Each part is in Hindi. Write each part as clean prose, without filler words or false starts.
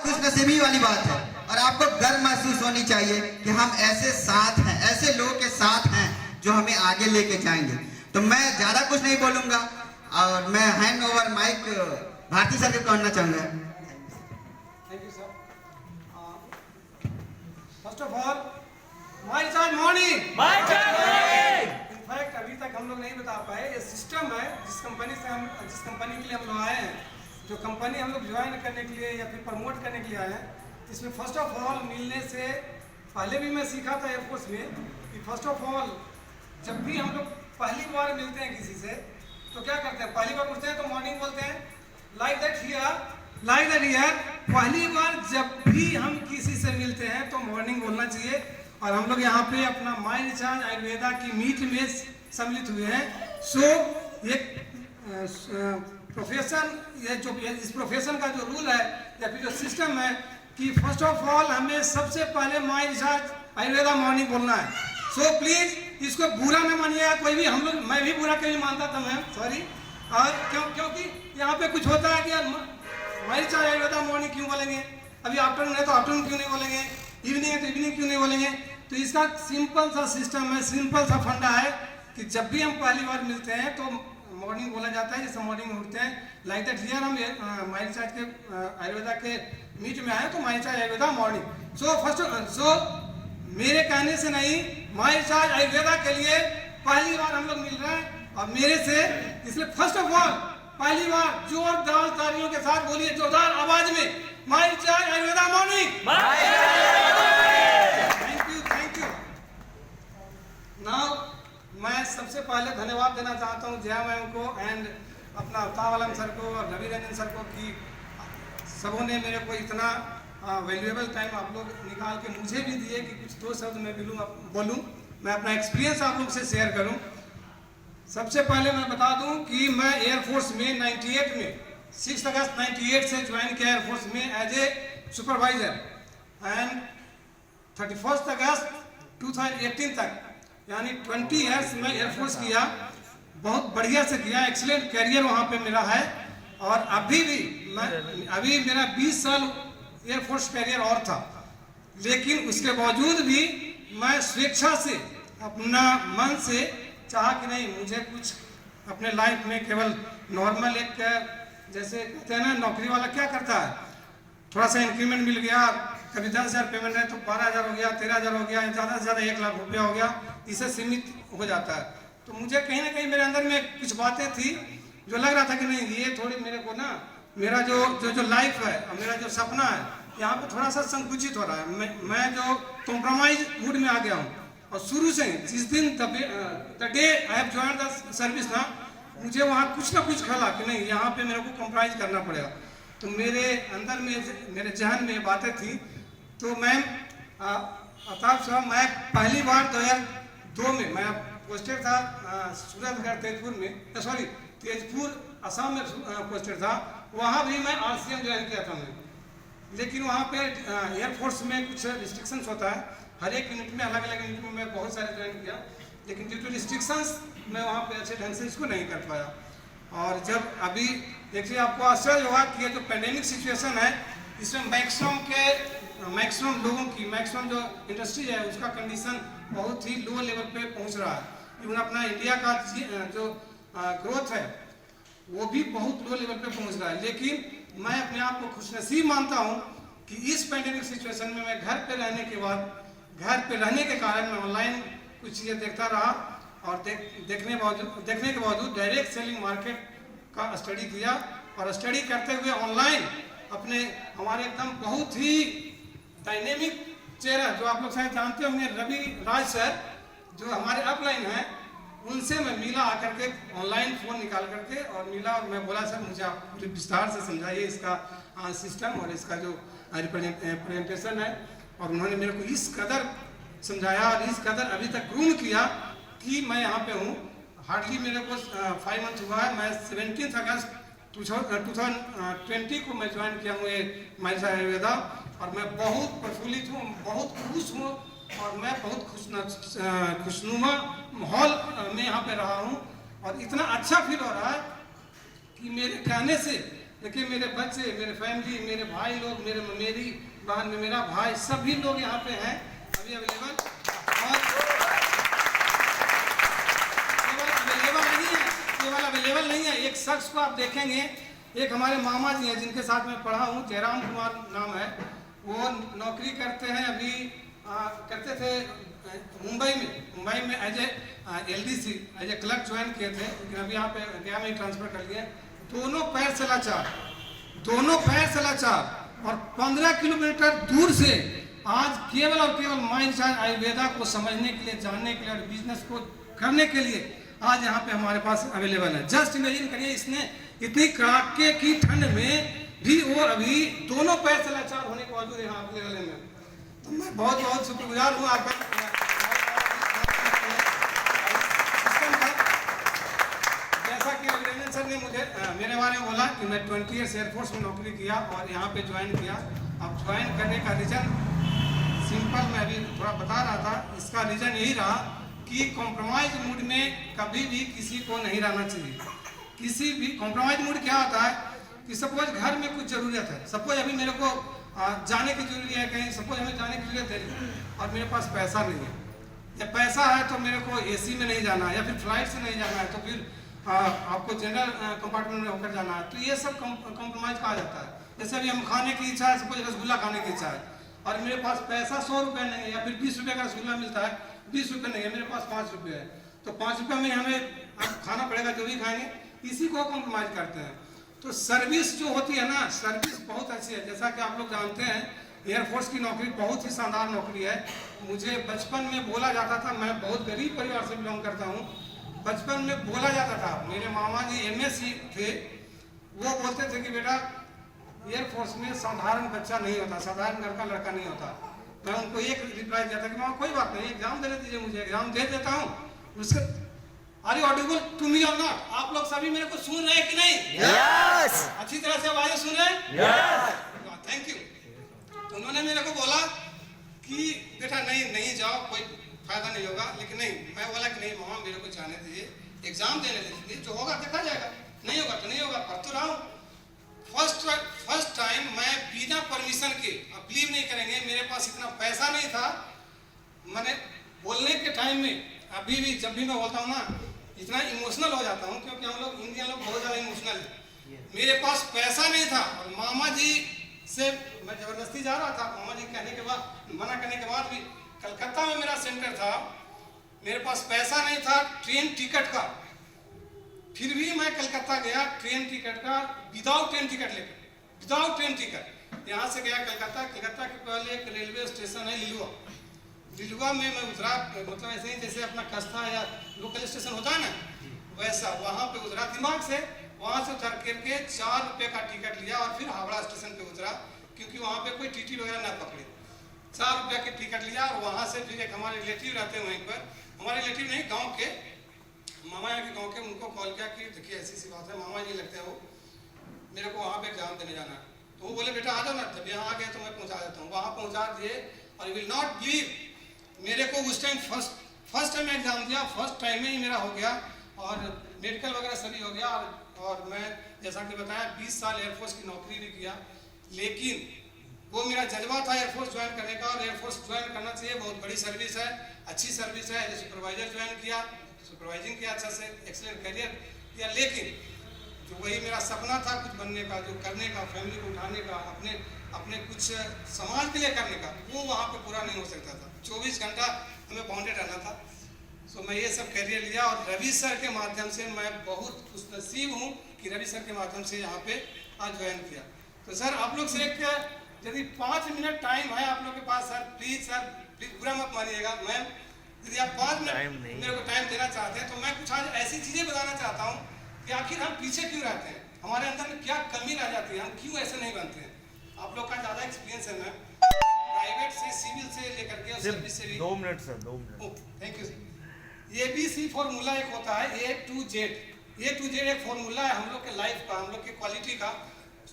खुशनसीबी वाली बात है और आपको गर्व महसूस होनी चाहिए कि हम ऐसे साथ हैं, ऐसे लोगों के साथ हैं जो हमें आगे लेके जाएंगे। तो मैं ज्यादा कुछ नहीं बोलूंगा और मैं hand over mic Bharti sir को कहना चाहूंगा। Thank you sir. First of all my charge morning, in fact अभी तक हम लोग नहीं बता पाए ये सिस्टम है जिस कंपनी के लिए हम लोग आए हैं, जो कंपनी हम लोग ज्वाइन करने के लिए या फिर प्रमोट करने के लिए आए हैं। इसमें फर्स्ट ऑफ ऑल मिलने से पहले भी मैं सीखा था एयरफोर्स में कि फर्स्ट ऑफ ऑल जब भी हम लोग पहली बार मिलते हैं किसी से तो क्या करते हैं, पहली बार पूछते हैं तो मॉर्निंग बोलते हैं, लाइक दैट हियर। पहली बार जब भी हम किसी से मिलते हैं तो मॉर्निंग बोलना चाहिए। और हम लोग यहाँ पे अपना माय रिचार्ज आयुर्वेदा की मीट में सम्मिलित हुए हैं। सो ये प्रोफेशन, ये जो इस प्रोफेशन का जो रूल है या फिर जो सिस्टम है कि फर्स्ट ऑफ ऑल हमें सबसे पहले माय रिचार्ज आयुर्वेदा मॉर्निंग बोलना है। सो प्लीज इसको बुरा न मानिएगा कोई भी, हम लोग, मैं भी बुरा कभी मानता था मैम, सॉरी। और क्योंकि यहाँ पे कुछ होता है कि यार माय रिचार्ज आयुर्वेदा मॉर्निंग क्यों बोलेंगे, अभी आफ्टरनून है तो आफ्टरनून क्यों नहीं बोलेंगे, इवनिंग है तो इवनिंग क्यों नहीं बोलेंगे। तो इसका सिंपल सा सिस्टम है, सिंपल सा फंडा है कि जब भी हम पहली बार मिलते हैं तो मॉर्निंग बोला जाता है। जैसे मॉर्निंग में उठते हैं, लाइक दैट हियर हम माय रिचार्ज के आयुर्वेदा के मीट में आए तो माय रिचार्ज आयुर्वेदा मॉर्निंग। सो मेरे कहने से नहीं, माय रिचार्ज आयुर्वेदा के लिए पहली बार हम लोग मिल रहे हैं और मेरे से, इसलिए फर्स्ट ऑफ ऑल पहली बार जोरदार तालियों के साथ बोलिए, जोरदार आवाज में, my recharge Ayurveda morning. Thank you. Now मैं सबसे पहले धन्यवाद देना चाहता हूँ जया मैम को एंड अपना अवतार आलम सर को और रवि रंजन सर को कि सबों ने मेरे को इतना वैल्यूएबल टाइम आप लोग निकाल के मुझे भी दिए कि कुछ दो शब्द मैं बोलूँ, मैं अपना एक्सपीरियंस आप लोग से शेयर करूँ। सबसे पहले मैं बता दूं कि मैं एयरफोर्स में 98 में 6 अगस्त 98 से ज्वाइन किया एयरफोर्स में एज ए सुपरवाइजर एंड 31 अगस्त 2018 तक, यानी 20 ईयर्स में एयरफोर्स किया। बहुत बढ़िया से किया, एक्सीलेंट करियर वहाँ पे मेरा है। और अभी मेरा 20 साल एयरफोर्स करियर और था, लेकिन उसके बावजूद भी मैं स्वेच्छा से, अपना मन से चाहा कि नहीं, मुझे कुछ अपने लाइफ में केवल नॉर्मल एक, जैसे कहते हैं ना नौकरी वाला क्या करता है, थोड़ा सा इंक्रीमेंट मिल गया, कभी 10,000 पेमेंट है तो 12,000 हो गया, 13,000 हो गया, ज़्यादा से ज़्यादा 1 लाख रुपया हो गया, इससे सीमित हो जाता है। तो मुझे कहीं ना कहीं मेरे अंदर में कुछ बातें थी जो लग रहा था कि नहीं, ये थोड़ी मेरे को ना, मेरा जो लाइफ है, मेरा जो सपना है, यहाँ पे थोड़ा सा संकुचित हो रहा है। मैं जो कॉम्प्रोमाइज मूड में आ गया हूँ। और शुरू से जिस दिन the day I have joined the service ना, मुझे वहाँ कुछ ना कुछ खला कि नहीं, यहाँ पे मेरे को कॉम्प्रोमाइज करना पड़ेगा। तो मेरे अंदर में, मेरे जहन में बातें थी। तो मैम अताब साहब, मैं पहली बार 2002 में मैं पोस्टेड था सूरतगढ़ तेजपुर असम में पोस्टेड था। वहाँ भी मैं RCM ज्वाइन किया था मैं, लेकिन वहाँ पे एयरफोर्स में कुछ रिस्ट्रिक्शंस होता है, हर एक यूनिट में, अलग अलग यूनिट में मैं बहुत सारे ज्वाइन किया, लेकिन ड्यू टू रिस्ट्रिक्शंस मैं वहाँ पे अच्छे ढंग से इसको नहीं कर पाया। और जब अभी देखिए, आपको आश्चर्य होगा कि ये जो पैंडेमिक सिचुएशन है, इसमें मैक्सिमम लोगों की, मैक्सिमम जो इंडस्ट्री है उसका कंडीशन बहुत ही लो लेवल पे पहुँच रहा है। इवन अपना इंडिया का जो ग्रोथ है वो भी बहुत लो लेवल पे पहुँच रहा है। लेकिन मैं अपने आप को खुशनसीब मानता हूँ कि इस पैंडेमिक सिचुएशन में मैं घर पे रहने के कारण मैं ऑनलाइन कुछ चीज़ें देखता रहा और देखने के बावजूद डायरेक्ट सेलिंग मार्केट का स्टडी किया। और स्टडी करते हुए ऑनलाइन अपने हमारे एकदम बहुत ही डायनेमिक चेहरा, जो आप लोग शायद जानते होंगे, रवि राज सर, जो हमारे अपलाइन हैं, उनसे मैं मिला आकर के, ऑनलाइन फ़ोन निकाल करके और मिला। और मैं बोला, सर मुझे आप पूरे विस्तार से समझाइए इसका सिस्टम और इसका जो प्रेजेंटेशन है। और उन्होंने मेरे को इस कदर समझाया और इस कदर अभी तक ग्रूम किया कि मैं यहाँ पे हूँ। हार्डली मेरे को 5 मंथ हुआ है। मैं 17 अगस्त 2020 को मैं ज्वाइन किया हूँ ये माय रिचार्ज आयुर्वेदा। और मैं बहुत प्रफुल्लित हूँ, बहुत खुश हूँ और मैं बहुत खुशनुमा माहौल में यहाँ पे रहा हूँ। और इतना अच्छा फील हो रहा है कि मेरे कहने से देखिए मेरे बच्चे, मेरे फैमिली, मेरे भाई लोग, मेरी बहन, मेरा भाई, सभी लोग यहाँ पे हैं अभी अवेलेबल। और केवल अवेलेबल नहीं है, एक शख्स को आप देखेंगे, एक हमारे मामा जी हैं जिनके साथ मैं पढ़ा हूँ, जयराम कुमार नाम है, वो नौकरी करते हैं अभी, करते थे मुंबई में as a LDC as a clerk join किए थे, लेकिन अभी यहाँ पे गया में ट्रांसफर कर लिए। दोनों पैर से लाचार और 15 किलोमीटर दूर से आज केवल और केवल माइंड आयुर्वेदा को समझने के लिए, जानने के लिए और बिजनेस को करने के लिए आज यहाँ पे हमारे पास अवेलेबल है। जस्ट इमेजिन करिए, इसने इतनी कड़ाके की ठंड में भी और अभी दोनों पैर से लाचार होने के बावजूद यहाँ अवेलेबल है। तो मैं बहुत बहुत शुक्रगुजार हूँ आपका। जैसा कि अभिनंदन सर ने मुझे मेरे बारे में बोला कि मैं 20 ईयर्स एयरफोर्स में नौकरी किया और यहाँ पे ज्वाइन किया। अब ज्वाइन करने का रीज़न सिंपल मैं अभी थोड़ा बता रहा था, इसका रीज़न यही रहा कि कॉम्प्रोमाइज मूड में कभी भी किसी को नहीं रहना चाहिए। किसी भी कॉम्प्रोमाइज मूड क्या होता है कि सपोज घर में कुछ ज़रूरत है, सपोज अभी मेरे को जाने की जरूरी है कहीं, सपोज हमें जाने की जरूरत है और मेरे पास पैसा नहीं है, या पैसा है तो मेरे को AC में नहीं जाना है, या फिर फ्लाइट से नहीं जाना है, तो फिर आपको जनरल कंपार्टमेंट में होकर जाना है, तो ये सब कॉम्प्रोमाइज़ कहा जाता है। जैसे अभी हम खाने की इच्छा है, सपोज रसगुल्ला खाने की इच्छा है और मेरे पास पैसा 100 रुपये नहीं है, या फिर 20 रुपये का रसगुल्ला मिलता है, 20 रुपये नहीं है, मेरे पास 5 रुपये है, तो 5 रुपये में हमें खाना पड़ेगा, जो भी खाएंगे, इसी को कॉम्प्रोमाइज़ करते हैं। तो सर्विस जो होती है ना, सर्विस बहुत अच्छी है। जैसा कि आप लोग जानते हैं, एयरफोर्स की नौकरी बहुत ही शानदार नौकरी है। मुझे बचपन में बोला जाता था, मैं बहुत गरीब परिवार से बिलोंग करता हूँ, बचपन में बोला जाता था, मेरे मामा जी MSc थे, वो बोलते थे कि बेटा एयरफोर्स में साधारण बच्चा नहीं होता, साधारण घर का लड़का नहीं होता। मैं उनको एक रिप्लाई दिया था कि मामा कोई बात नहीं, एग्जाम देने दीजिए, मुझे एग्जाम दे देता हूँ। उसके are you audible to me और नॉट? आप लोग सभी मेरे को सुन रहे हैं कि नहीं? यस। अच्छी तरह से आवाजें सुन रहे हैं? यस। Thank you. तो उन्होंने मेरे को बोला कि बेटा नहीं जाओ, कोई फायदा नहीं होगा, लेकिन नहीं, मैं बोला कि नहीं मामा मेरे को जाने दीजिए, एग्जाम देने दीजिए, जो होगा देखा जाएगा, नहीं होगा तो नहीं होगा, पढ़ तो रहा हूँ। फर्स्ट टाइम मैं बिना परमिशन के, आप बिलीव नहीं करेंगे, मेरे पास इतना पैसा नहीं था, मैंने बोलने के टाइम में, अभी भी जब भी मैं बोलता हूँ ना, इतना इमोशनल हो जाता हूँ, क्योंकि हम लोग इंडियन लोग बहुत ज़्यादा इमोशनल है। मेरे पास पैसा नहीं था और मामा जी से मैं ज़बरदस्ती जा रहा था, मामा जी कहने के बाद, मना करने के बाद भी, कलकत्ता में मेरा सेंटर था, मेरे पास पैसा नहीं था ट्रेन टिकट का, फिर भी मैं कलकत्ता गया ट्रेन टिकट का, विदाउट ट्रेन टिकट लेकर, विदाउट ट्रेन टिकट यहाँ से गया कलकत्ता। कलकत्ता के पहले एक रेलवे स्टेशन है लिलुआ में मैं उतरा, मतलब ऐसे ही जैसे अपना कस्ता या लोकल स्टेशन होता है ना, वैसा वहाँ पे उतरा दिमाग से, वहाँ से उतर करके 4 रुपये का टिकट लिया और फिर हावड़ा स्टेशन पे उतरा, क्योंकि वहाँ पे कोई TT वगैरह ना पकड़े। 4 रुपये के टिकट लिया और वहाँ से फिर एक हमारे रिलेटिव रहते हैं वहीं पर, हमारे रिलेटिव नहीं, गाँव के मामा यहाँ के गाँव के, उनको कॉल किया कि देखिए ऐसी सी बात है, मामा जी लगते हैं वो, मेरे को वहाँ पे एग्जाम देने जाना है। तो वो बोले बेटा आ जाओ ना, जब यहाँ आ गए तो मैं पहुँचा देता हूँ। वहाँ पहुँचा दिए और विल नॉट बिलीव, मेरे को उस टाइम फर्स्ट टाइम एग्जाम दिया, फर्स्ट टाइम में ही मेरा हो गया और मेडिकल वगैरह सभी हो गया। और मैं जैसा कि बताया 20 साल एयरफोर्स की नौकरी भी किया, लेकिन वो मेरा जज्बा था एयरफोर्स ज्वाइन करने का, और एयरफोर्स ज्वाइन करना चाहिए, बहुत बड़ी सर्विस है, अच्छी सर्विस है। एज सुपरवाइजर ज्वाइन किया, सुपरवाइजिंग किया, अच्छा से एक्सीलेंट करियर किया, लेकिन जो वही मेरा सपना था कुछ बनने का, जो करने का, फैमिली को उठाने का, अपने कुछ समाज के लिए करने का, वो वहाँ पे पूरा नहीं हो सकता था। 24 घंटा हमें बाउंडेड रहना था। सो मैं ये सब करियर लिया और रवि सर के माध्यम से मैं बहुत खुशनसीब हूँ कि रवि सर के माध्यम से यहाँ पे आज ज्वाइन किया। तो सर आप लोग से एक, यदि 5 मिनट टाइम है आप लोग के पास, सर प्लीज़ बुरा मत मानिएगा, मैम यदि आप 5 मिनट मेरे को टाइम देना चाहते हैं तो मैं कुछ आज ऐसी चीज़ें बताना चाहता हूँ कि आखिर हम पीछे क्यों रहते हैं, हमारे अंदर में क्या कमी रह जाती है, हम क्यों ऐसे नहीं बनते हैं। आप लोग का ज़्यादा एक्सपीरियंस है मैम, प्राइवेट से, सिविल से लेकर के सर्विस से भी। 2 minute sir, 2 minute. Thank you sir. ABC formula एक होता है, A to Z एक फॉर्मूला है हम लोग के लाइफ का, हम लोग के क्वालिटी का।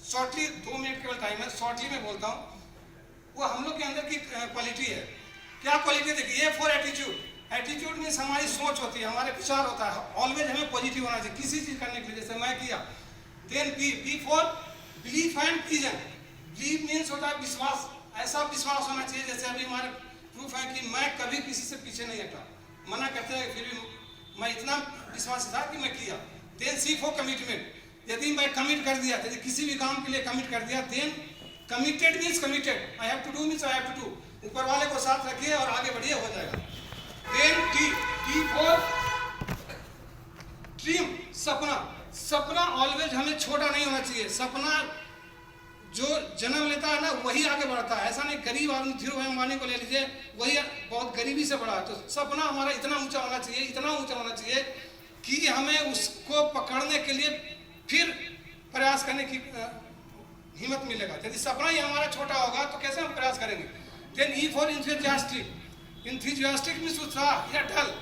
शॉर्टली 2 मिनट केवल टाइम है, शॉर्टली में बोलता हूँ, वो हम लोग के अंदर की क्वालिटी है। क्या क्वालिटी देखिए, A for attitude, attitude means हमारी सोच होती है, हमारे विचार होता है, ऑलवेज हमें पॉजिटिव होना चाहिए किसी चीज़ करने के लिए, जैसे मैं किया। Then B for belief and vision. Belief means होता है विश्वास, ऐसा विश्वास होना चाहिए जैसे अभी हमारे प्रूफ है कि मैं कभी किसी से पीछे नहीं हटा, मना करते हैं फिर भी मैं इतना विश्वास था कि मैं किया। देन सी फॉर कमिटमेंट, यदि मैं कमिट कर दिया, यदि किसी भी काम के लिए कमिट कर दिया, then committed means committed, I have to do means I have to do, ऊपर वाले को साथ रखिए और आगे बढ़िए, हो जाएगा। Then T, T for dream, सपना। सपना ऑलवेज हमें छोटा नहीं होना चाहिए, सपना जो जन्म लेता है ना वही आगे बढ़ता है। ऐसा नहीं गरीब आदमी धीरूभाई अंबानी को ले लीजिए, वही बहुत गरीबी से बढ़ा है, तो सपना हमारा इतना ऊंचा होना चाहिए, इतना ऊंचा होना चाहिए कि हमें उसको पकड़ने के लिए फिर प्रयास करने की हिम्मत मिलेगा। यदि सपना ही हमारा छोटा होगा तो कैसे हम प्रयास करेंगे। Then E for enthusiastic, enthusiastic means उत्साह या डल,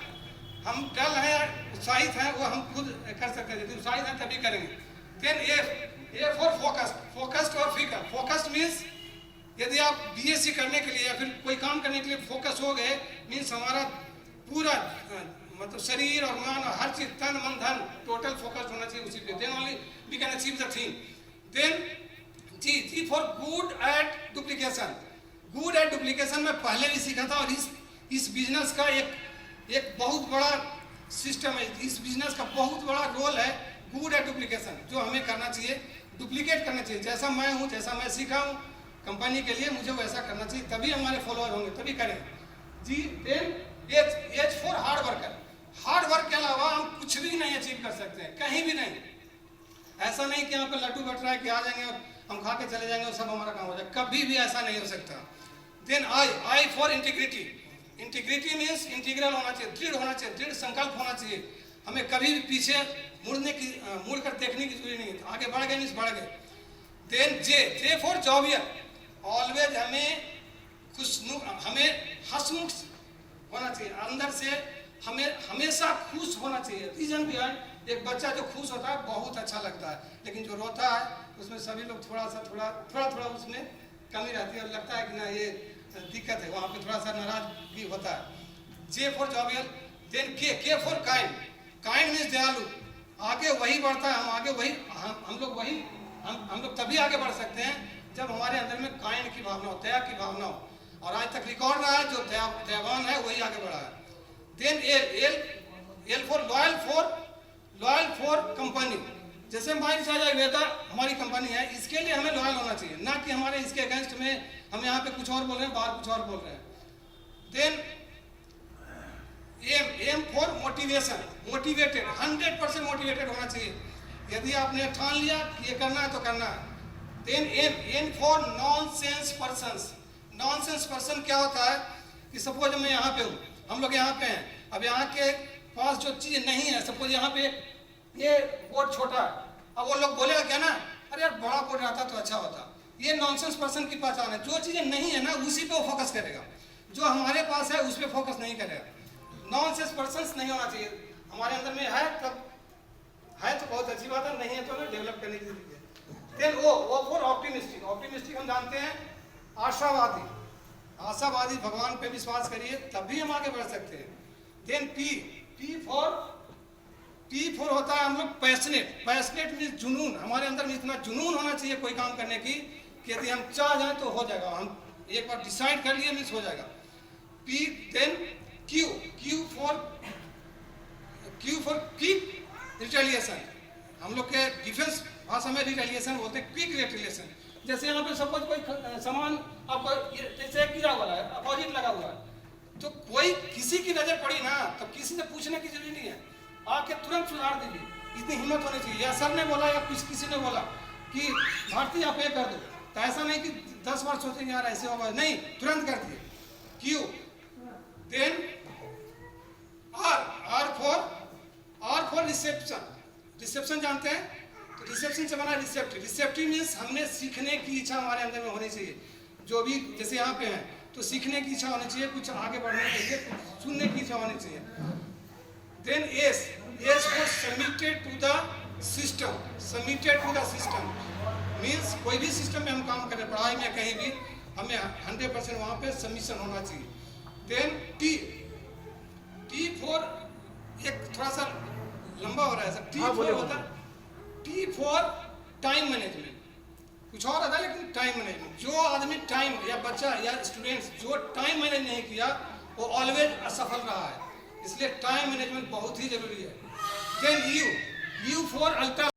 हम डल हैं उत्साहित हैं वो हम खुद कर सकते हैं, यदि उत्साहित हैं तभी करेंगे। Then A for focused, focused और फिकर। फोकस्ड मीन्स यदि आप बीएससी करने के लिए या फिर कोई काम करने के लिए फोकस हो गए, मीन्स हमारा पूरा मतलब शरीर और मन और हर चीज, तन मन धन टोटल फोकस होना चाहिए उसी पे, then only we can achieve the thing. Then G for good at duplication. Good at duplication में पहले भी सीखा था, और इस बिजनेस का एक बहुत बड़ा सिस्टम है, इस बिजनेस का बहुत बड़ा रोल है गुड एट डुप्लीकेशन, जो हमें करना चाहिए, डुप्लीकेट करना चाहिए। जैसा मैं हूँ, जैसा मैं सीखा हूँ कंपनी के लिए, मुझे वैसा करना चाहिए, तभी हमारे फॉलोअर होंगे, तभी करेंगे जी। Then H for hard worker. Hard work के अलावा हम कुछ भी नहीं अचीव कर सकते हैं, कहीं भी नहीं। ऐसा नहीं कि यहाँ पे लड्डू बट रहा है कि आ जाएंगे और हम खा के चले जाएंगे और सब हमारा काम हो जाए, कभी भी ऐसा नहीं हो सकता। Then I for integrity. Integrity means integral होना चाहिए, दृढ़ होना चाहिए, दृढ़ संकल्प होना चाहिए, हमें कभी भी पीछे मुड़ कर देखने की जरूरत नहीं है, आगे बढ़ गए मीन्स बढ़ गए। Then J for jovial. Always हमें हंसमुख होना चाहिए, अंदर से हमें हमेशा खुश होना चाहिए। रीजन भी है, एक बच्चा जो खुश होता है बहुत अच्छा लगता है, लेकिन जो रोता है उसमें सभी लोग थोड़ा उसमें कमी रहती है और लगता है कि ना ये दिक्कत है, वहाँ पे थोड़ा सा नाराज भी होता है। J for jovial. देन के फॉर काइंड। काइंड मीन्स दयालु, आगे वही बढ़ता है, हम आगे वही हम लोग तभी आगे बढ़ सकते हैं जब हमारे अंदर में काइंड की भावना हो, दया की भावना हो, और आज तक रिकॉर्ड रहा है जो दयावान है वही आगे बढ़ा है। Then L for loyal for company. जैसे माइंड साझा वेदा हमारी कंपनी है, इसके लिए हमें लॉयल होना चाहिए, ना कि हमारे इसके अगेंस्ट में हम यहाँ पे कुछ और बोल रहे हैं, बाहर कुछ और बोल रहे हैं। Then M for motivation. Motivated, 100% motivated होना चाहिए, यदि आपने ठान लिया कि ये करना है तो करना है। Then M for nonsense persons. Nonsense person क्या होता है कि सपोज मैं यहाँ पे हूँ, हम लोग यहाँ पे हैं, अब यहाँ के पास जो चीज़ नहीं है, सपोज यहाँ पे ये बोर्ड छोटा है, अब वो लोग बोलेगा क्या ना, अरे यार बड़ा बोर्ड रहता तो अच्छा होता। ये नॉनसेंस पर्सन की पहचान है, जो चीज़ें नहीं है ना उसी पे वो फोकस करेगा, जो हमारे पास है उस पर फोकस नहीं करेगा। नॉनसेंस पर्सन नहीं होना चाहिए, हमारे अंदर में है तब है तो बहुत अच्छी बात है, नहीं है तो हमें डेवलप करने की जरूरत है। Then O for optimistic. Optimistic हम जानते हैं आशावादी। आशावादी, भगवान पे विश्वास करिए तभी हम आगे बढ़ सकते हैं। देन पी फॉर होता है हम लोग पैशनेट। पैशनेट मीन्स जुनून, हमारे अंदर में इतना जुनून होना चाहिए कोई काम करने की कि यदि हम चाह जाए तो हो जाएगा, हम एक बार डिसाइड कर लिए मीन्स हो जाएगा। P. Then Q for quick retaliation. हम लोग के डिफेंस भाषा में रिटेलिएशन बोलते हैं, क्विक रिटेलिएशन। जैसे यहाँ पे सपोज कोई सामान आपको जैसे गिरा हुआ है, अपोजिट लगा हुआ है, तो कोई किसी की नजर पड़ी ना तो किसी से पूछने की जरूरत नहीं है, आके तुरंत सुधार दीजिए, इतनी हिम्मत होनी चाहिए। या सर ने बोला या किसी ने बोला कि भारती आप ये कर दो, तो ऐसा नहीं कि 10 बार सोचेंगे यार ऐसे होगा, नहीं, तुरंत कर दिए। Q. Then R for reception. Reception जानते हैं, तो रिसेप्शन से बना रिसेप्टिव। रिसेप्टिव मीन्स हमने सीखने की इच्छा हमारे अंदर में होनी चाहिए, जो भी जैसे यहाँ पे हैं तो सीखने की इच्छा होनी चाहिए, कुछ आगे बढ़ने के लिए कुछ सुनने की इच्छा होनी चाहिए। Then S for submitted to the system. Submitted to the system means कोई भी सिस्टम में हम काम करें, पढ़ाई में कहीं भी, हमें 100% वहाँ पे सबमिशन होना चाहिए। देन टी फॉर, एक थोड़ा सा लंबा हो रहा है सर, टी फॉर होता है टी फॉर टाइम मैनेजमेंट। कुछ और आता है, लेकिन टाइम मैनेजमेंट, जो आदमी टाइम या बच्चा या स्टूडेंट्स जो टाइम मैनेज नहीं किया वो ऑलवेज असफल रहा है। इसलिए टाइम मैनेजमेंट बहुत ही जरूरी है। Then you for ultra